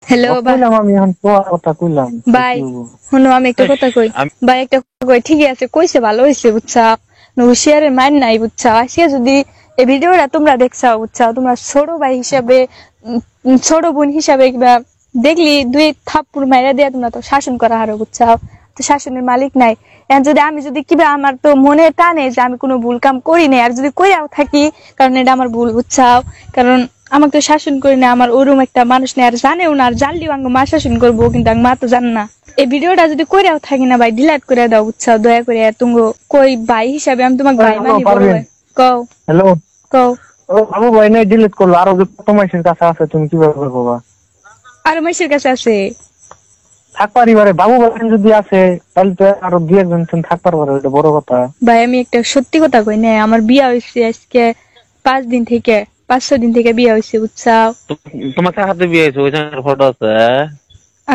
Hello ভাই, কইলাম আমি এখন কথা কইলাম ভাই শুনো আমি একটা কথা কই। ভাই একটা কথা কই, ঠিকই আছে কইছে, ভালো হইছে বুঝছা, হুশিয়ারের মাইন নাই বুঝছা। আজকে যদি এই ভিডিওটা তোমরা দেখছাও বুঝছা, তোমরা ছোট ভাই হিসাবে ছোট বোন হিসাবে কিবা দেখলি দুই থাপ্পড় মাইরা দিয়ে তোমরা তো শাসন করা হারো বুঝছাও, তো শাসনের মালিক নাই। এখন যদি আমি যদি কিবা আমার তো মনে টানে যে আমি কোনো ভুল কাম করি নাই, আর যদি কইরাও থাকি কারণ এটা আমার ভুল বুঝছাও, কারণ আমাকে তো শাসন করি না, আমার ওরম একটা মানুষ নেই, আর জানেও না, আর জানলেও আঙ্গ মা শাসন করবো, কিন্তু আঙ্গ মা তো জানে না। এই ভিডিওটা যদি কইরাও থাকি না ভাই, ডিলিট করে দাও বুঝছাও দয়া করে। তুঙ্গ কই ভাই হিসাবে আমি তোমাকে ভাই মানি, বড় ভাই। কও হ্যালো কও। ও বাবু ভাই নাই ডিলিট করলো, আরো যে কত মাইসের কাছে আছে তুমি কিভাবে করবা? আর মাইশের কাছে আছে থাকপারি পারে বাবু ভাই যদি আছে তাহলে তো আরো দুই একজন থাকবার পারে, এটা বড় কথা। ভাই আমি একটা সত্যি কথা কই না, আমার বিয়া হইছে আজকে 5 দিন থেকে 5-6 দিন থেকে বিয়া হইছে বুঝছাও। তোমার হাতে বিয়ে হয়েছে, ওই জায়গার ফটো আছে?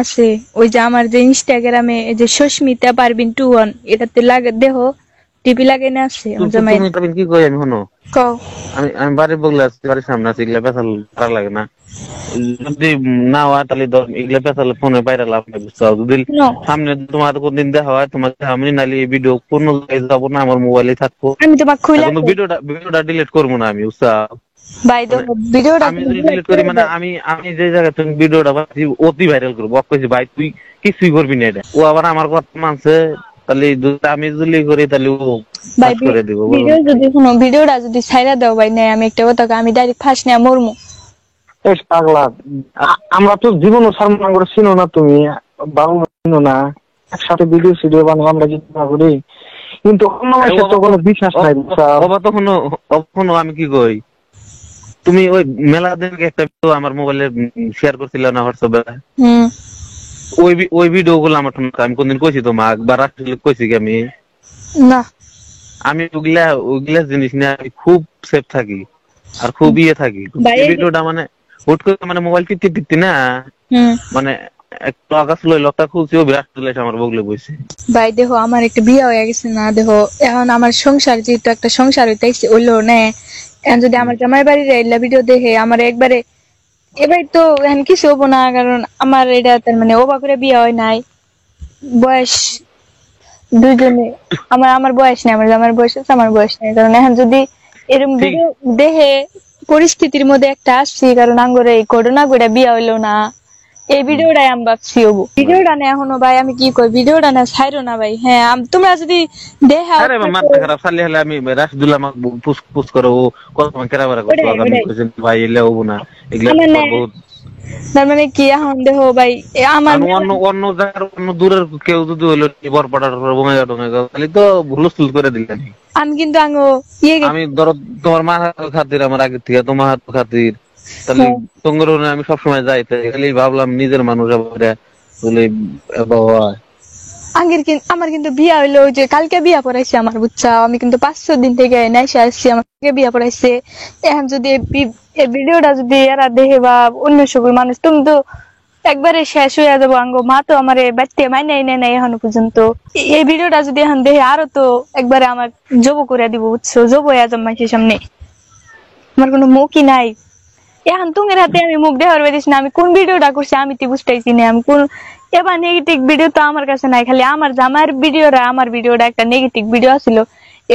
আছে ওই যে আমার যে ইনস্টাগ্রামে যে সুস্মিতা পারবিন 21 এটাতে লাগে দেহ টিপি লাগাই না আছে জামাই। তুমি কি কই আমি শুনো, কও। আমি আমি বাড়ির বগলে আছি, বাড়ির সামনে আছি, এগুলা পেছাল ভালো লাগে না। যদি না হয় তাহলে এগুলা পেছাল ফোনে বাইরে লাভ নেই বুঝছো। যদি সামনে তোমার কোনদিন দেখা হয় তোমাকে আমি নালি এই ভিডিও কোনো জায়গায় যাবো না, আমার মোবাইলে থাকবো, আমি তোমাকে খুইলা কিন্তু ভিডিওটা ডিলিট করবো না আমি বুঝছো। ভাই দেখো ভিডিওটা আমি যদি ডিলিট করি মানে আমি যে জায়গায় তুমি ভিডিওটা অতি ভাইরাল করবো, কইছি ভাই তুই কিছুই করবি না এটা। ও আবার আমার কথা মানছে, তাহলে আমি যদি করি তাহলে ও ফাঁস করে দিব। ভিডিও যদি শুনো, ভিডিওটা যদি ছাইরা দাও ভাই, নাই আমি একটা কথা আমি ডাইরেক্ট ফাঁস নিয়ে মরমু। এই পাগলা, আমরা তো জীবনও সালমান করে চিনো না, তুমি বাবু চিনো না, একসাথে ভিডিও বানাবো আমরা যদি না করি, কিন্তু অন্য মানুষের তো কোনো বিশ্বাস নাই। তখনও আমি কি কই, তুমি ওই মেলা দিন একটা ভিডিও আমার মোবাইলে শেয়ার করছিল না হোয়াটসঅ্যাপে, ওই ভিডিও গুলো আমার আমি কোনদিন কইছি তোমাকে বা রাষ্ট্রীয় কইছি কি আমি? না, আমি ওগুলা জিনিস নিয়ে আমি খুব সেফ থাকি আর খুব থাকি। এই ভিডিওটা মানে হুট করে মানে মোবাইল টিপতে না, মানে একটু আকাশ লকটা খুলছি, ও বিরাট চলে এসে আমার বগলে বসে। ভাই দেখো আমার একটা বিয়ে হয়ে গেছে না, দেখো এখন আমার সংসার যেহেতু একটা সংসার হইতেছে ওইলো না, এখন যদি আমার জামাই বাড়ির এলা ভিডিও দেখে আমার একবারে এবার তো এখন কিছু হবো না, কারণ আমার এটা তার মানে ওবা করে বিয়ে হয় নাই, বয়স দুইজনে, আমার বয়স নেই, আমার জামার বয়স আছে, আমার বয়স নেই, কারণ এখন যদি এরকম ভিডিও দেখে পরিস্থিতির মধ্যে একটা আসছি, কারণ আঙ্গরে এই ঘটনা করে বিয়ে হইলো না, এই ভিডিওটাই আমি ভাবছি হবো। ভিডিওটা না এখনো ভাই আমি কি কই, ভিডিওটা না ছাইরো না ভাই। হ্যাঁ তোমরা যদি দেখা আরে মাথা খারাপ সালি হলে আমি রাশিদুল্লাহ আমাকে পুস করে ও কত কেরাবারা করতে আমি কইছেন ভাই এলে হবো না, এগুলা বহুত তার মানে কি এখন দেখো ভাই আমার অন্য দূরের কেউ যদি হইলো বরপাড়ার বঙ্গাইগা টঙ্গাইগা তাহলে তো হুলস্থুল করে দিলেন। আমি কিন্তু আমি ধরো তোমার মার খাতির, আমার আগের থেকে তোমার হাত খাতির, তাহলে তোমার আমি সবসময় যাই, তাহলে ভাবলাম নিজের মানুষ আমার কিন্তু বিয়া হইলো যে কালকে বিয়া পড়াইছে আমার বুঝছা, আমি কিন্তু 5-6 দিন থেকে নাইসা আসছি, আমাকে বিয়া পড়াইছে। এখন যদি এই ভিডিওটা যদি এরা দেখে বা অন্য সকল মানুষ, তুমি তো একবারে শেষ হয়ে যাবো। আঙ্গো মা তো আমার বাড়িতে মাইনাই নাই এখনো পর্যন্ত। এই ভিডিওটা যদি এখন দেখে আরো তো একবারে আমার জব করে দিব বুঝছো, জব হয়ে যাবো মানুষের সামনে, আমার কোনো মুখই নাই। এখন তোমার হাতে আমি মুখ দেখার পারিস না, আমি কোন ভিডিওটা করছি আমি তো বুঝতেছি না। আমি কোন এবার নেগেটিভ ভিডিও তো আমার কাছে নাই, খালি আমার জামার ভিডিওটা, আমার ভিডিওটা একটা নেগেটিভ ভিডিও ছিল,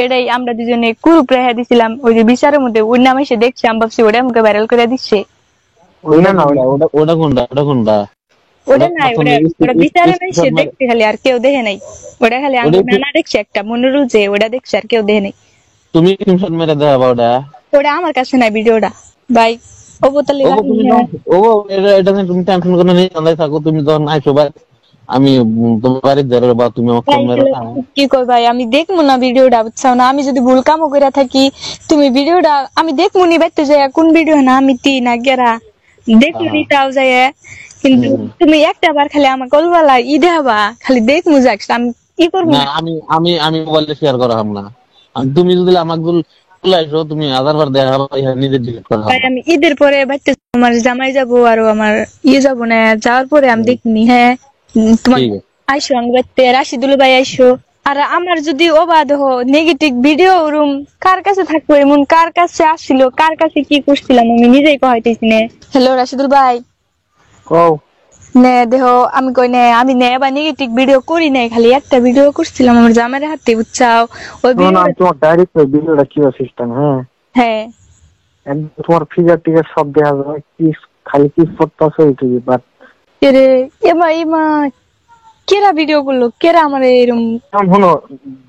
এটাই আমরা দুজনে গ্রুপ রেখে দিছিলাম ওই যে বিচারের মধ্যে, ওর নাম এসে দেখছি, আমি ভাবছি ওটা আমাকে ভাইরাল করে দিচ্ছে। ওটা কোনটা? ওটা নাই, ওটা বিচারে নাই, সে দেখছে খালি, আর কেউ দেখে নাই। ওটা খালি আমি নানা দেখছি একটা মনিরুল, যে ওটা দেখছে, আর কেউ দেখে নাই। তুমি স্ক্রিনশট মেরে দাও ওটা আমার কাছে নাই ভিডিওটা ভাই। আমি তোমার বাড়িতে বা তুমি কি কই ভাই, আমি দেখবো না ভিডিওটা বুঝছো না, আমি যদি ভুল কামও করে থাকি তুমি ভিডিওটা আমি দেখবো নি, বাইতে যাই কোন ভিডিও না আমি তি না গেরা দেখবো নি তাও যাই, কিন্তু তুমি একটা বার খালি আমার কলবালা দেখাবা, খালি দেখবো যাক আমি ই করবো না। আমি মোবাইলে শেয়ার করা হাম না, তুমি যদি আমাকে তুমি 1000 বার দেখা নিজের ডিলিট করা। আমি ঈদের পরে বাইতে আমার জামাই যাবো, আর আমার যাবো না, যাওয়ার পরে আমি দেখিনি। হ্যাঁ তোমার আইসো আমি বাইতে, রাশিদুল ভাই আইসো। আর আমার যদি অবাধ নেগেটিভ ভিডিও রুম কার কাছে থাকবো, এমন কার কাছে আসছিল, কার কাছে কি করছিলাম আমি নিজেই কইতেছি না। হ্যালো রাশিদুল ভাই, নে দেহ আমি কই নে আমি নে বা নেগেটিভ ভিডিও করি নাই, খালি একটা ভিডিও করছিলাম আমার জামাইয়ের হাতে বুঝছাও। ওই শোনো না, ভিডিও আমি তোমার ডাইরেক্ট ভিডিওটা কি সিস্টেম, হ্যাঁ হ্যাঁ একদম তোমার ফিগার টিগার সব দেখা যায়, কি খালি কি করতেছো এইটুকু, বাট রে এমা এমা কেরা ভিডিও করলো, কেরা আমার এরকম শোনো,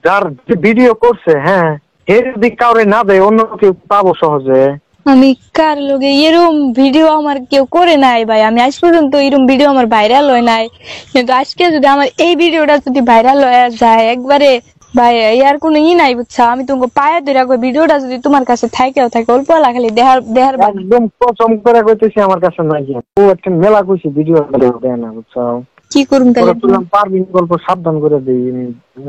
যার ভিডিও করছে হ্যাঁ এর যদি কাউরে না দেয় অন্য কেউ পাবো সহজে। আমি কার লগে এরকম ভিডিও আমার কেউ করে নাই ভাই, আমি আজ পর্যন্ত এরকম ভিডিও আমার ভাইরাল হয় নাই, কিন্তু আজকে যদি আমার এই ভিডিওটা যদি ভাইরাল হয়ে যায় একবারে ভাই ইয়ার কোনো নাই বুঝছা, আমি তোমাকে পায়ে ধরে রাখবো, ভিডিওটা যদি তোমার কাছে থাকেও থাকে অল্প খালি দেহার দেহার একদম কসম করে কইতেছি আমার কাছে নাই, ও একটা মেলা কইছি ভিডিও দেয় না বুঝছো। কি করুম তাহলে, তুললাম পারবিন গল্প সাবধান করে দিই,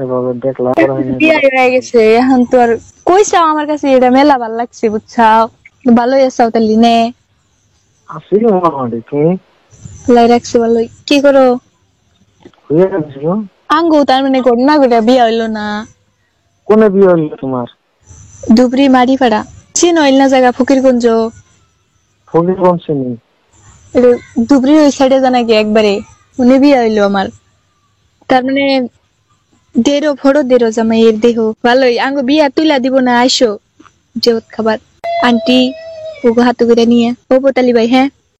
এভাবে দেখলাম বিয়ে হয়ে গেছে এখন তো আর কইসাও আমার কাছে এটা মেলা ভাল লাগছে বুঝছাও, ভালোই আসাও তাহলে নে আসি মোটামুটি। তুমি লাই রাখছি ভালোই, কি করো হয়ে গেছিল আঙ্গু তার মানে ঘটনা ঘটা বিয়ে হইলো না, কোনে বিয়ে হইলো তোমার? ধুবড়ি মারিপাড়া চিন হইল না জায়গা ফকিরগঞ্জ, ফকিরগঞ্জ চিনি। ধুবড়ি ওই সাইডে জানা কি একবারে উনি বিয়ে হইলো আমার, তার মানে দেড়ো জামাইয়ের দেহ ভালোই, আঙ্গু বিয়া তুইলা দিব না আইসো জেবত খাবার আন্টি ওগো হাতে করে নিয়ে ও পোতালি ভাই হ্যাঁ।